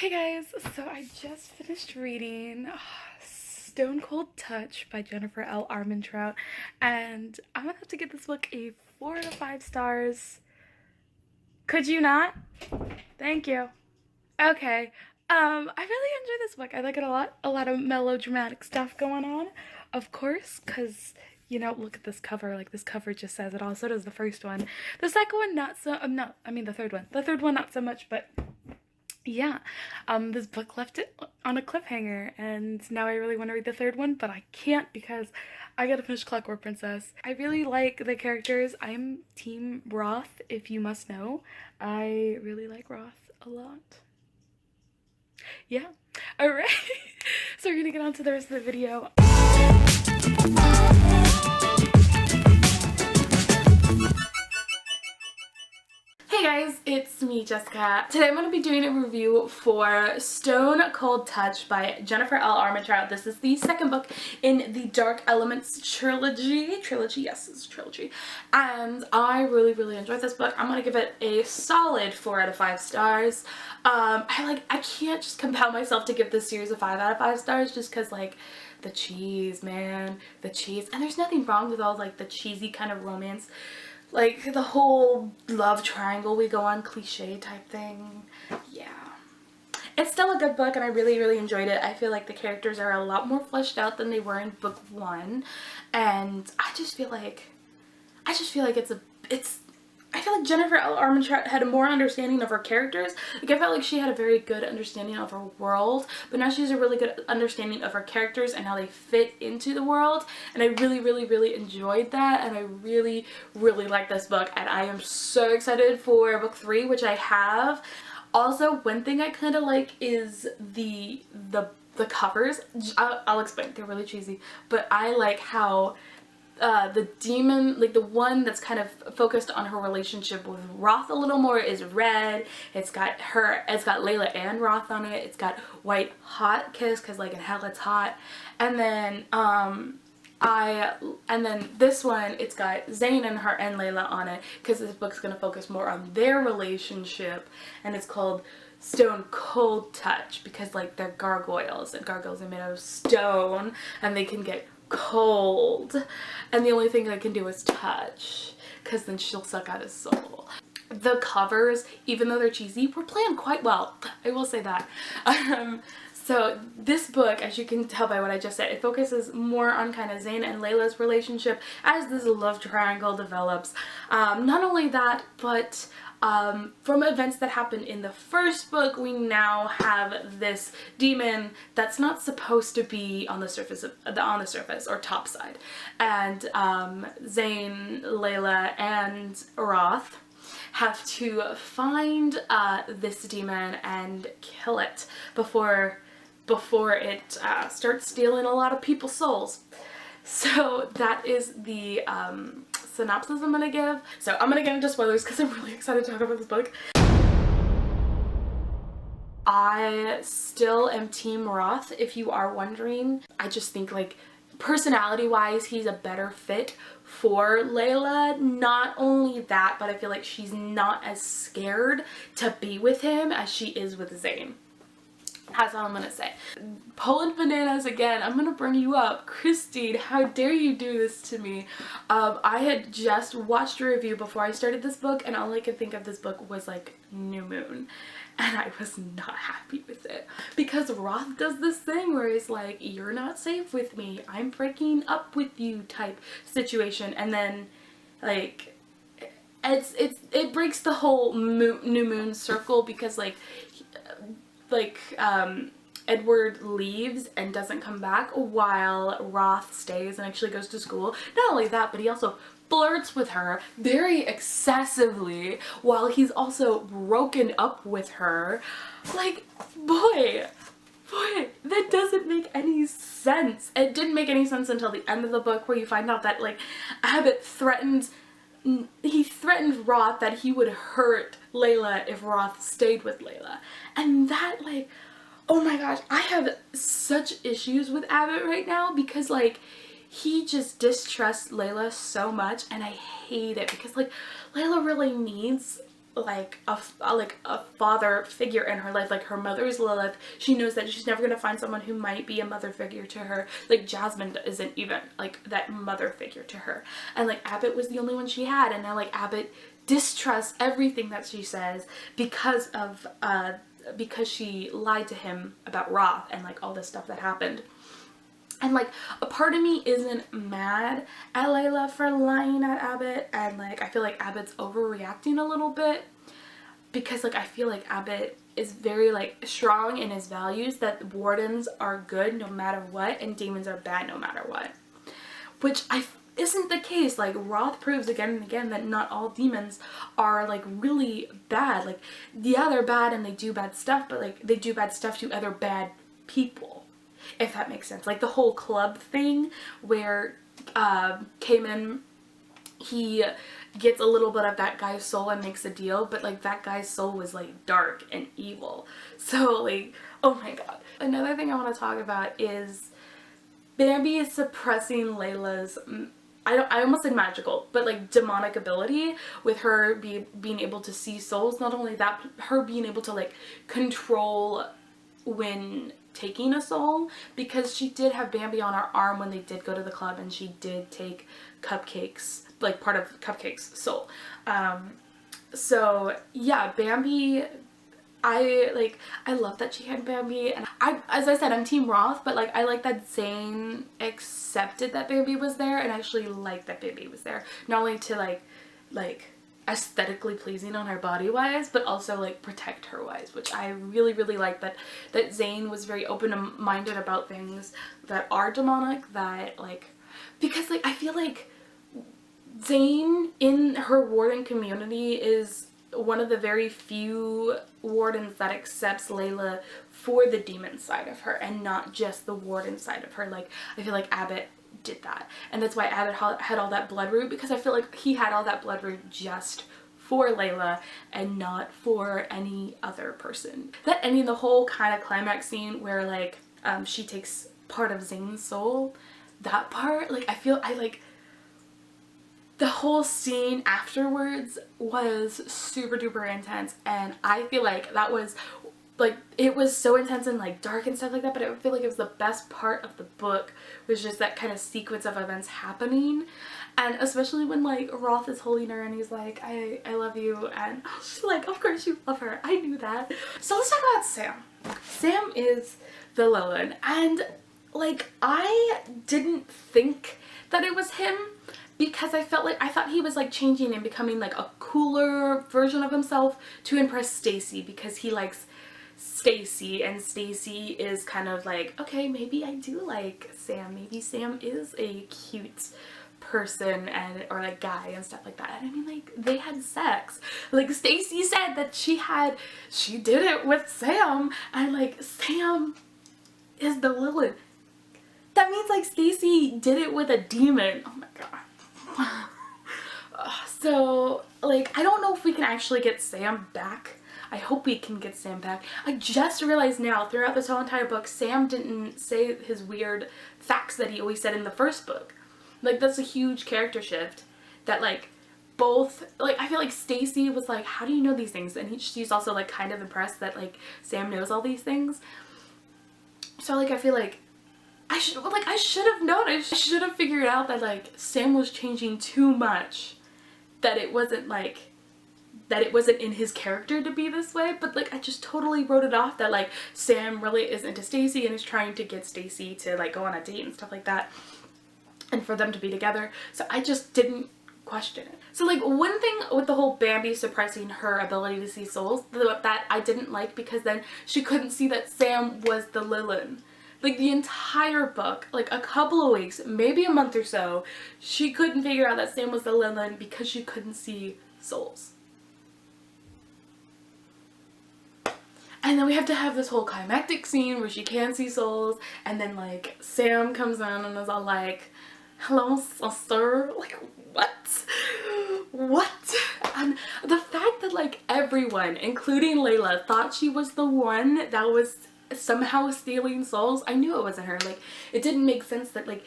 Hey guys, so I just finished reading Stone Cold Touch by Jennifer L. Armentrout, and I'm gonna have to give this book a 4 out of 5 stars. Could you not? Thank you. Okay. I really enjoy this book. I like it a lot of melodramatic stuff going on, of course, because look at this cover. Like, this cover just says it all. So does the first one. The second one, not so, no, I mean the third one. The third one, not so much, but yeah, this book left it on a cliffhanger, and now I really want to read the third one, but I can't because I gotta finish Clockwork Princess. I really like the characters. I'm Team Roth, if you must know. I really like Roth a lot. Yeah. Alright, so we're gonna get on to the rest of the video. Hey guys, it's me, Jessica. Today I'm going to be doing a review for Stone Cold Touch by Jennifer L. Armentrout. This is the second book in the Dark Elements trilogy. Yes, it's a trilogy. And I really enjoyed this book. I'm going to give it a solid 4 out of 5 stars. I can't just compel myself to give this series a 5 out of 5 stars just because, like, the cheese, man. The cheese. And there's nothing wrong with all, like, the cheesy kind of romance. Like, the whole love triangle we go on cliche type thing. Yeah. It's still a good book, and I really enjoyed it. I feel like the characters are a lot more fleshed out than they were in book 1. And I feel like I feel like Jennifer L. Armentrout had a more understanding of her characters. Like, I felt like she had a very good understanding of her world, but now she has a really good understanding of her characters and how they fit into the world. And I really enjoyed that, and I really like this book, and I am so excited for book 3, which I have. Also, one thing I kind of like is the covers. I'll explain. They're really cheesy, but I like how the demon, like the one that's kind of focused on her relationship with Roth a little more, is red. It's got Layla and Roth on it. It's got White Hot Kiss, because, like, in hell it's hot. And then this one, it's got Zane and Layla on it, because this book's gonna focus more on their relationship, and it's called Stone Cold Touch because, like, they're gargoyles, and gargoyles are made out of stone, and they can get cold, and the only thing I can do is touch, because then she'll suck out his soul. The covers, even though they're cheesy, were planned quite well. I will say that. So this book, as you can tell by what I just said, it focuses more on kind of Zane and Layla's relationship as this love triangle develops. Not only that, but from events that happened in the first book, we now have this demon that's not supposed to be on the surface or top side, and Zane, Layla, and Roth have to find this demon and kill it before it starts stealing a lot of people's souls. So that is the synopsis I'm gonna give. So I'm gonna get into spoilers because I'm really excited to talk about this book. I still am Team Roth, if you are wondering. I just think, like, personality wise, he's a better fit for Layla. Not only that, but I feel like she's not as scared to be with him as she is with Zane. That's all I'm gonna say. Poland Bananas again, I'm gonna bring you up. Christine, how dare you do this to me? I had just watched a review before I started this book, and all I could think of this book was, like, New Moon. And I was not happy with it. Because Roth does this thing where he's like, you're not safe with me, I'm breaking up with you type situation. And then, like, it breaks the whole New Moon circle, because, like, Edward leaves and doesn't come back while Roth stays and actually goes to school. Not only that, but he also flirts with her very excessively while he's also broken up with her. Like, boy, that doesn't make any sense. It didn't make any sense until the end of the book, where you find out that, like, Abbott threatened Roth that he would hurt Layla if Roth stayed with Layla. And that, like, oh my gosh, I have such issues with Abbott right now, because, like, he just distrusts Layla so much, and I hate it, because, like, Layla really needs like a father figure in her life. Like her mother is Lilith. She knows that she's never gonna find someone who might be a mother figure to her. Like Jasmine isn't even like that mother figure to her, and like Abbott was the only one she had, and now like Abbott distrusts everything that she says because of because she lied to him about Roth and like all this stuff that happened. And like a part of me isn't mad at Layla for lying at Abbott, and like I feel like Abbott's overreacting a little bit, because like I feel like Abbott is very like strong in his values that wardens are good no matter what and demons are bad no matter what, which isn't the case. Like Roth proves again and again that not all demons are like really bad. Like yeah, they're bad and they do bad stuff, but like they do bad stuff to other bad people, if that makes sense. Like the whole club thing where Cayman, he gets a little bit of that guy's soul and makes a deal, but like that guy's soul was like dark and evil. So like, oh my god. Another thing I want to talk about is Bambi is suppressing Layla's I almost said magical, but like demonic ability with her being able to see souls. Not only that, her being able to like control when taking a soul, because she did have Bambi on her arm when they did go to the club, and she did take Cupcake's, like part of Cupcake's soul. So yeah, Bambi, I love that she had Bambi, and as I said, I'm Team Roth, but like I like that Zane accepted that Bambi was there and actually liked that Bambi was there, not only to like aesthetically pleasing on her body wise, but also like protect her wise, which I really like that Zane was very open-minded about things that are demonic, that like, because like I feel like Zane in her warden community is one of the very few wardens that accepts Layla for the demon side of her and not just the warden side of her. Like I feel like Abbott did that, and that's why Abbott had all that bloodroot, because I feel like he had all that bloodroot just for Layla and not for any other person. That ending, the whole kind of climax scene where like she takes part of Zane's soul, that part, like I feel the whole scene afterwards was super duper intense, and I feel like that was like, it was so intense and like dark and stuff like that, but I feel like it was the best part of the book, was just that kind of sequence of events happening. And especially when like Roth is holding her and he's like, I love you, and she's like, of course you love her, I knew that. So let's talk about Sam. Sam is the Lilith, and like I didn't think that it was him, because I thought he was like changing and becoming like a cooler version of himself to impress Stacy, because he likes Stacy, and Stacy is kind of like, okay, maybe I do like Sam, maybe Sam is a cute person and or like guy and stuff like that. And I mean, like, they had sex. Like Stacy said that she did it with Sam, and like Sam is the Lilith. That means like Stacy did it with a demon. Oh my god. So like I don't know if we can actually get Sam back. I hope we can get Sam back. I just realized now, throughout this whole entire book, Sam didn't say his weird facts that he always said in the first book. Like, that's a huge character shift that, like, both, like, I feel like Stacy was like, how do you know these things? And she's also, like, kind of impressed that, like, Sam knows all these things. So, like, I feel like I should have known. I should have figured out that, like, Sam was changing too much. That it wasn't, like, that it wasn't in his character to be this way, but like I just totally wrote it off that like Sam really is into Stacy and is trying to get Stacy to like go on a date and stuff like that, and for them to be together. So I just didn't question it. So like one thing with the whole Bambi suppressing her ability to see souls, that I didn't like, because then she couldn't see that Sam was the Lilith. Like the entire book, like a couple of weeks, maybe a month or so, she couldn't figure out that Sam was the Lilith because she couldn't see souls. And then we have to have this whole climactic scene where she can see souls, and then like Sam comes in and is all like, hello sister, like what? What? And the fact that like everyone, including Layla, thought she was the one that was somehow stealing souls, I knew it wasn't her. Like it didn't make sense that like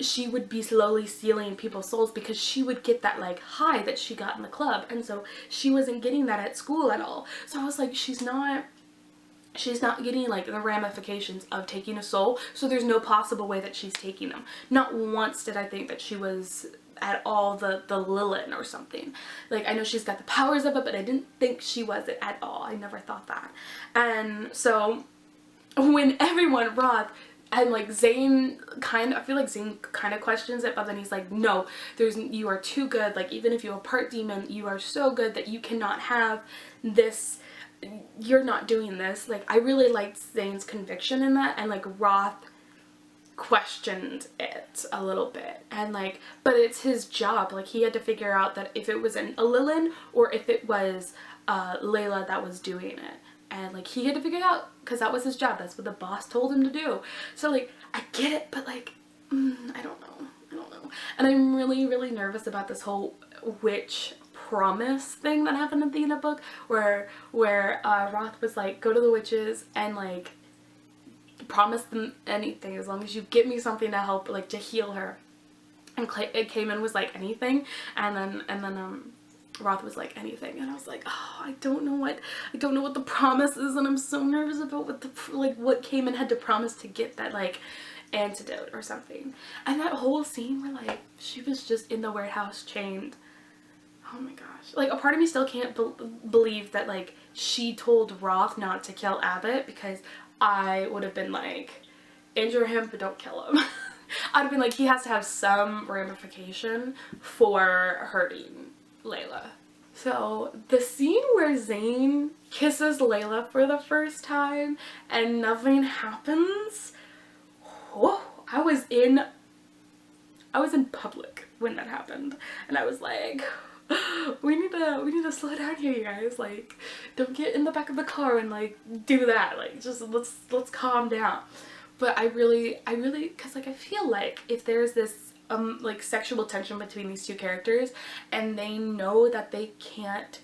she would be slowly stealing people's souls because she would get that like high that she got in the club, and so she wasn't getting that at school at all. So I was like, she's not getting like the ramifications of taking a soul, so there's no possible way that she's taking them. Not once did I think that she was at all the Lilin or something. Like, I know she's got the powers of it, but I didn't think she was it at all. I never thought that. And so when everyone, Roth and like Zane I feel like Zane kind of questions it, but then he's like, no, you are too good. Like, even if you're a part demon, you are so good that you cannot have this, you're not doing this. Like, I really liked Zane's conviction in that, and like Roth questioned it a little bit, and like, but it's his job. Like, he had to figure out that if it was a Lilin or if it was Layla that was doing it, and like he had to figure it out because that was his job. That's what the boss told him to do. So like, I get it, but like, I don't know, and I'm really nervous about this whole witch promise thing that happened at the end of the book, where Roth was like, go to the witches and like promise them anything as long as you get me something to help, like to heal her. And Cayman was like, anything, and then Roth was like, anything. And I was like, oh, I don't know what the promise is, and I'm so nervous about what Cayman had to promise to get that like antidote or something. And that whole scene where like she was just in the warehouse chained, oh my gosh, like a part of me still can't believe that like she told Roth not to kill Abbott, because I would have been like, injure him but don't kill him. I'd have been like, he has to have some ramification for hurting Layla. So the scene where Zane kisses Layla for the first time and nothing happens, whoa, I was in public when that happened, and I was like, we need to slow down here, you guys. Like, don't get in the back of the car and like do that. Like, just let's calm down. But I really, because like I feel like if there's this like sexual tension between these two characters, and they know that they can't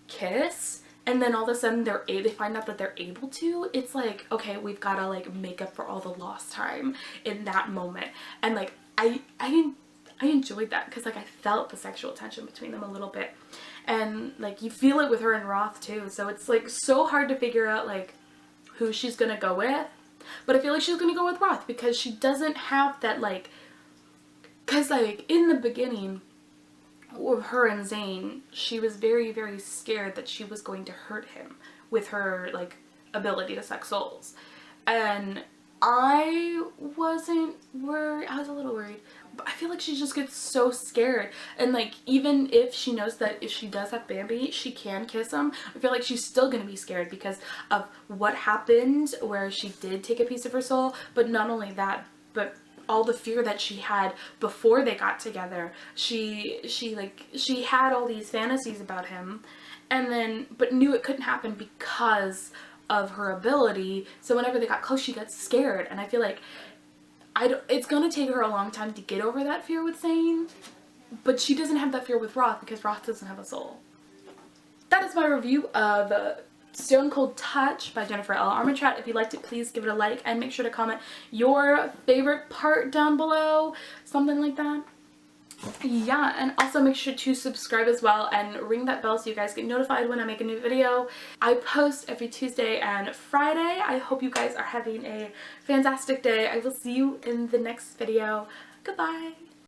kiss, and then all of a sudden they find out that they're able to, it's like, okay, we've got to like make up for all the lost time in that moment. And like I enjoyed that, because like I felt the sexual tension between them a little bit, and like you feel it with her and Roth too. So it's like so hard to figure out like who she's gonna go with, but I feel like she's gonna go with Roth because she doesn't have that like, because like in the beginning with her and Zane, she was very scared that she was going to hurt him with her like ability to suck souls, and I wasn't worried. I was a little worried, but I feel like she just gets so scared. And like, even if she knows that if she does have Bambi, she can kiss him, I feel like she's still gonna be scared because of what happened where she did take a piece of her soul. But not only that, but all the fear that she had before they got together. She had all these fantasies about him, and then but knew it couldn't happen because of her ability. So whenever they got close, she got scared, and I feel like it's gonna take her a long time to get over that fear with Zane, but she doesn't have that fear with Roth because Roth doesn't have a soul. That is my review of Stone Cold Touch by Jennifer L. Armentrout. If you liked it, please give it a like, and make sure to comment your favorite part down below, something like that. Yeah, and also make sure to subscribe as well and ring that bell so you guys get notified when I make a new video. I post every Tuesday and Friday. I hope you guys are having a fantastic day. I will see you in the next video. Goodbye!